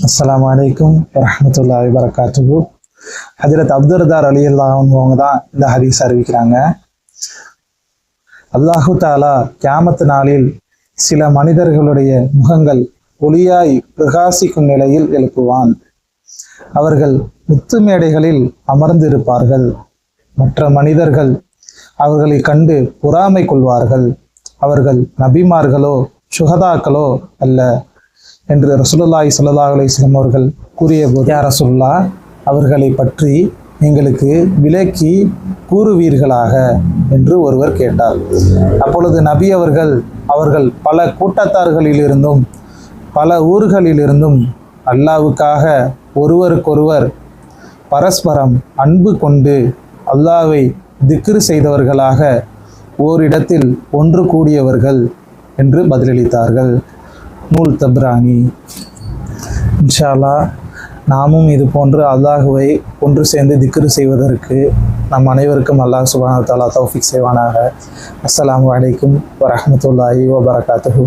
அஸ்ஸலாமு அலைக்கும் வரஹ்மத்துல்லாஹி வபரகாத்துஹு. ஹஜ்ரத் அப்துர்தார் ரலியல்லாஹு அன்ஹு அவங்க தான் இந்த ஹதீஸ் அறிவிக்கிறாங்க. அல்லாஹு தாலா கியாமத் நாளில் சில மனிதர்களுடைய முகங்கள் ஒளியாய் பிரகாசிக்கும் நிலையில் எழுப்புவான். அவர்கள் முத்து மேடைகளில் அமர்ந்திருப்பார்கள். மற்ற மனிதர்கள் அவர்களை கண்டு பொறாமை கொள்வார்கள். அவர்கள் நபிமார்களோ சுஹதாக்களோ அல்ல என்று ரசூலுல்லாஹி ஸல்லல்லாஹு அலைஹி வஸல்லம் அவர்கள் கூறிய போது, யா ரசூலுல்லாஹ், அவர்களை பற்றி எங்களுக்கு விளக்கி கூறுவீர்களாக என்று ஒருவர் கேட்டார். அப்பொழுது நபி அவர்கள் பல கூட்டத்தார்களிலிருந்தும் பல ஊர்களிலிருந்தும் அல்லாஹ்வுக்காக ஒருவருக்கொருவர் பரஸ்பரம் அன்பு கொண்டு அல்லாஹ்வை திக்ர் செய்தவர்களாக ஓரிடத்தில் ஒன்று கூடியவர்கள் என்று பதிலளித்தார்கள். நூல் தப்ரானி. இன்ஷா அல்லாஹ் நாமும் இது போன்று அல்லாஹுவை ஒன்று சேர்ந்து திக்ரு செய்வதற்கு நம் அனைவருக்கும் அல்லாஹ் சுப்ஹானஹு வ தஆலா தௌஃபீக் செய்வானாக. அஸ்ஸலாமு அலைக்கும் வரஹ்மத்துல்லாஹி வபரகாத்துஹு.